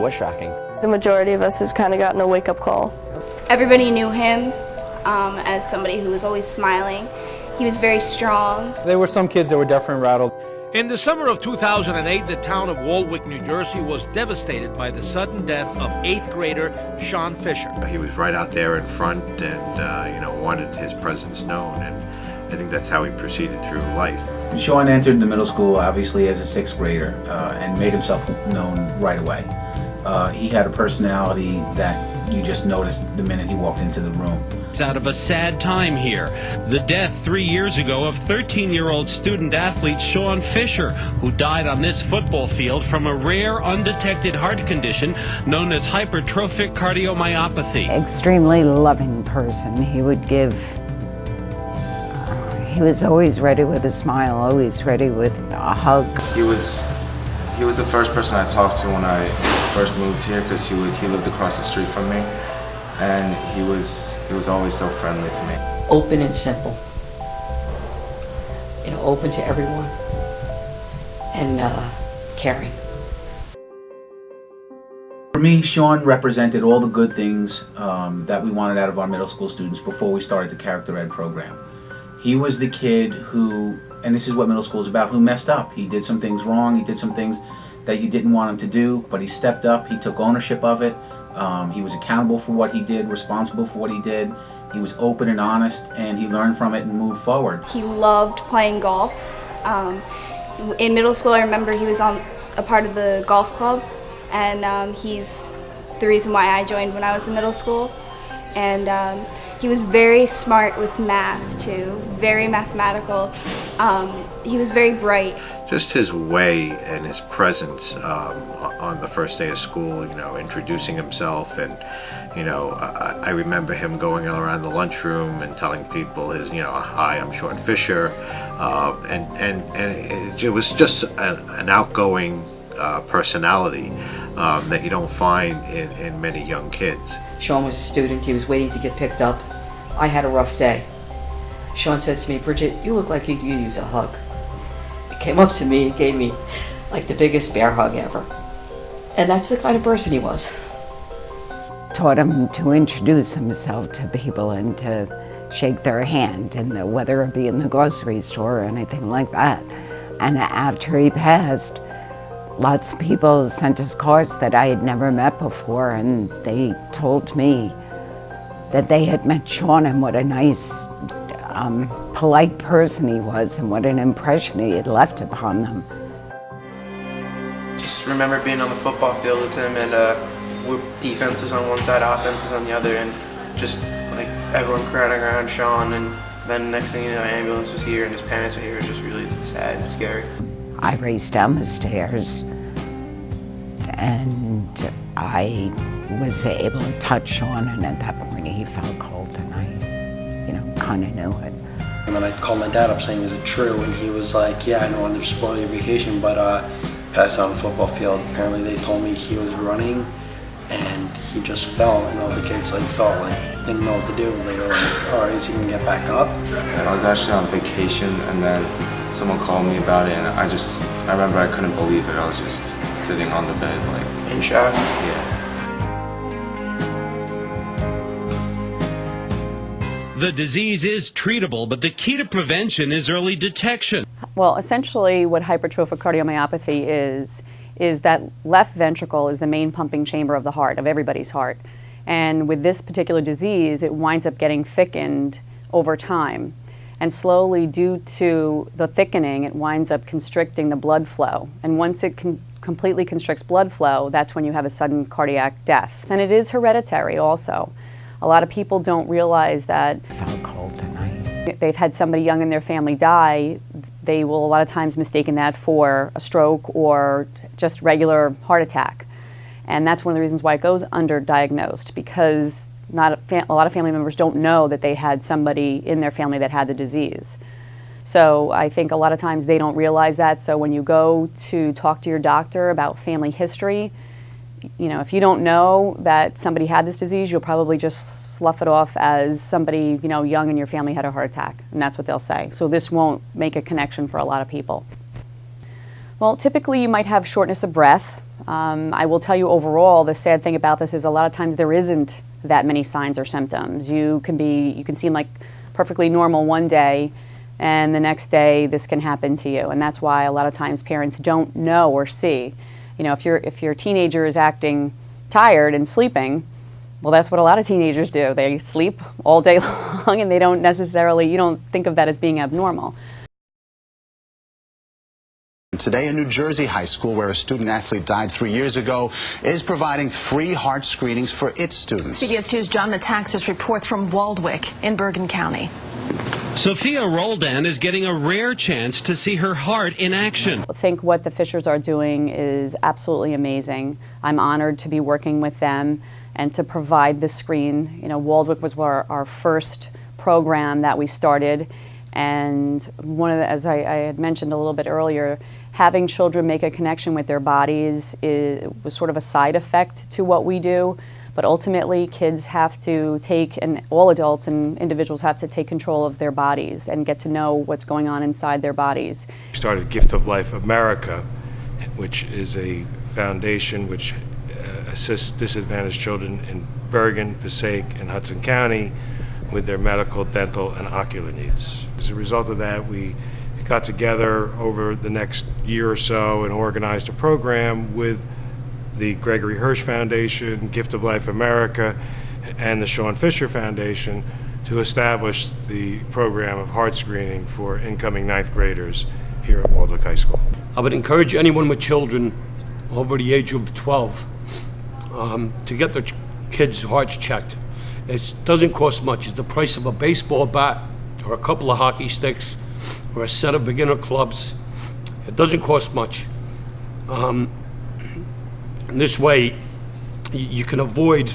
was shocking. The majority of us has kind of gotten a wake-up call. Everybody knew him as somebody who was always smiling. He was very strong. There were some kids that were definitely rattled. In the summer of 2008, the town of Waldwick, New Jersey was devastated by the sudden death of 8th grader Sean Fisher. He was right out there in front and, wanted his presence known, and I think that's how he proceeded through life. Sean entered the middle school obviously as a 6th grader and made himself known right away. He had a personality that you just noticed the minute he walked into the room. It's out of a sad time here. The death 3 years ago of 13-year-old student athlete Sean Fisher, who died on this football field from a rare undetected heart condition known as hypertrophic cardiomyopathy. Extremely loving person. He would give, he was always ready with a smile, always ready with a hug. He was the first person I talked to when I first moved here, because he lived across the street from me, and he was always so friendly to me. Open and simple, open to everyone, and caring. For me, Sean represented all the good things that we wanted out of our middle school students before we started the Character Ed program. He was the kid who, and this is what middle school is about, who messed up. He did some things wrong, he did some things that you didn't want him to do, but he stepped up, he took ownership of it. He was accountable for what he did, responsible for what he did. He was open and honest, and he learned from it and moved forward. He loved playing golf. In middle school, I remember he was on a part of the golf club, and he's the reason why I joined when I was in middle school. And he was very smart with math too, very mathematical. He was very bright. Just his way and his presence on the first day of school, introducing himself, and I remember him going around the lunchroom and telling people his, hi, I'm Sean Fisher, and it was just an outgoing personality that you don't find in many young kids. Sean was a student. He was waiting to get picked up. I had a rough day. Sean said to me, Bridget, you look like you could use a hug. He came up to me and gave me like the biggest bear hug ever. And that's the kind of person he was. Taught him to introduce himself to people and to shake their hand, and whether it be in the grocery store or anything like that. And after he passed, lots of people sent us cards that I had never met before, and they told me that they had met Sean and what a nice, polite person he was and what an impression he had left upon them. Just remember being on the football field with him, and defense was on one side, offense was on the other, and just like everyone crowding around Sean, and then next thing you know, ambulance was here and his parents were here. It was just really sad and scary. I raced down the stairs and I was able to touch Sean, and at that point he felt cold, and I, kind of knew it. And then I called my dad up saying, is it true? And he was like, yeah, I don't want to spoil your vacation, but passed out on the football field. Apparently they told me he was running and he just fell, and all the kids felt like didn't know what to do. They were like, all right, is he gonna get back up? I was actually on vacation, and then someone called me about it, and I remember I couldn't believe it. I was just sitting on the bed like in shock. Yeah. The disease is treatable, but the key to prevention is early detection. Well, essentially what hypertrophic cardiomyopathy is that left ventricle is the main pumping chamber of the heart, of everybody's heart. And with this particular disease, it winds up getting thickened over time. And slowly, due to the thickening, it winds up constricting the blood flow. And once it completely constricts blood flow, that's when you have a sudden cardiac death. And it is hereditary also. A lot of people don't realize that. I felt cold tonight. They've had somebody young in their family die. They will a lot of times mistaken that for a stroke or just regular heart attack. And that's one of the reasons why it goes underdiagnosed, because a lot of family members don't know that they had somebody in their family that had the disease. So I think a lot of times they don't realize that. So when you go to talk to your doctor about family history, if you don't know that somebody had this disease, you'll probably just slough it off as somebody, young in your family had a heart attack, and that's what they'll say. So this won't make a connection for a lot of people. Well, typically you might have shortness of breath, I will tell you overall, the sad thing about this is a lot of times there isn't that many signs or symptoms. You can seem like perfectly normal one day, and the next day this can happen to you. And that's why a lot of times parents don't know or see. You know, if your teenager is acting tired and sleeping, well, that's what a lot of teenagers do. They sleep all day long, and they don't necessarily, you don't think of that as being abnormal. Today, a New Jersey high school where a student athlete died 3 years ago is providing free heart screenings for its students. CBS 2's John Metaxas reports from Waldwick in Bergen County. Sophia Roldan is getting a rare chance to see her heart in action. I think what the Fishers are doing is absolutely amazing. I'm honored to be working with them and to provide this screen. You know, Waldwick was our first program that we started, and one of the, as I had mentioned a little bit earlier, having children make a connection with their bodies was sort of a side effect to what we do. But ultimately, kids have to take, and all adults and individuals have to take control of their bodies and get to know what's going on inside their bodies. We started Gift of Life America, which is a foundation which assists disadvantaged children in Bergen, Passaic, and Hudson County with their medical, dental, and ocular needs. As a result of that, we got together over the next year or so and organized a program with the Gregory Hirsch Foundation, Gift of Life America, and the Sean Fisher Foundation to establish the program of heart screening for incoming 9th graders here at Waldwick High School. I would encourage anyone with children over the age of 12 to get their kids' hearts checked. It doesn't cost much. It's the price of a baseball bat or a couple of hockey sticks or a set of beginner clubs. It doesn't cost much. And this way, you can avoid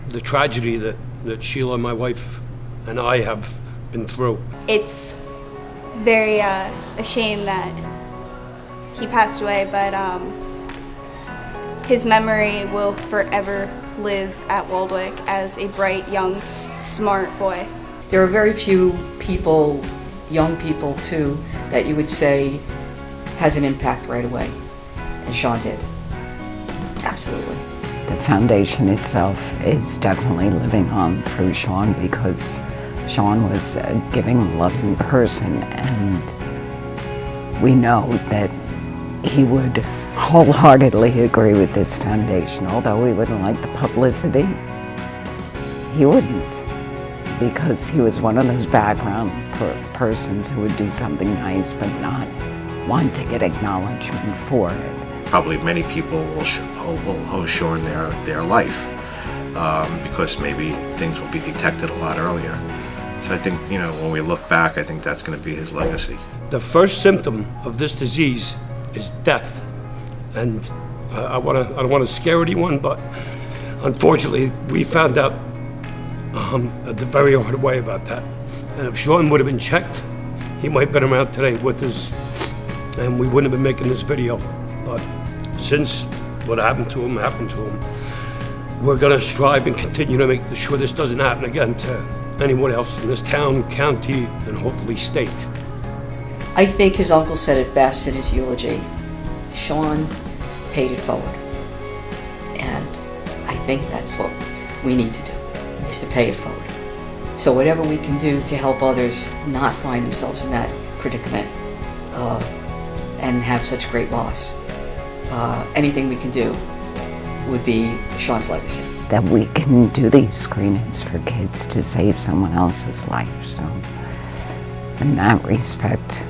the tragedy that Sheila, my wife, and I have been through. It's very a shame that he passed away, but his memory will forever live at Waldwick as a bright, young, smart boy. There are very few people, young people too, that you would say has an impact right away, and Sean did. Absolutely. The foundation itself is definitely living on through Sean, because Sean was a giving, loving person, and we know that he would wholeheartedly agree with this foundation. Although he wouldn't like the publicity, he wouldn't, because he was one of those background persons who would do something nice but not want to get acknowledgement for it. Probably many people will owe Sean their life because maybe things will be detected a lot earlier. So I think, you know, when we look back, I think that's going to be his legacy. The first symptom of this disease is death. And I don't want to scare anyone, but unfortunately, we found out the very hard way about that. And if Sean would have been checked, he might have been around today with us, and we wouldn't have been making this video. But since what happened to him, we're going to strive and continue to make sure this doesn't happen again to anyone else in this town, county, and hopefully state. I think his uncle said it best in his eulogy. Sean paid it forward. And I think that's what we need to do, is to pay it forward. So whatever we can do to help others not find themselves in that predicament and have such great loss, anything we can do would be Sean's legacy. That we can do these screenings for kids to save someone else's life. So in that respect,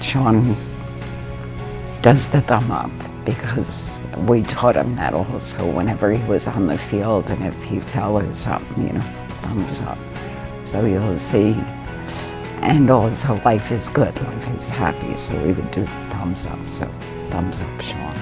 Sean does the thumb up, because we taught him that also whenever he was on the field, and if he fell or something, you know, thumbs up. So you'll see. And also, life is good, life is happy, so we would do thumbs up. So thumbs up, Sean.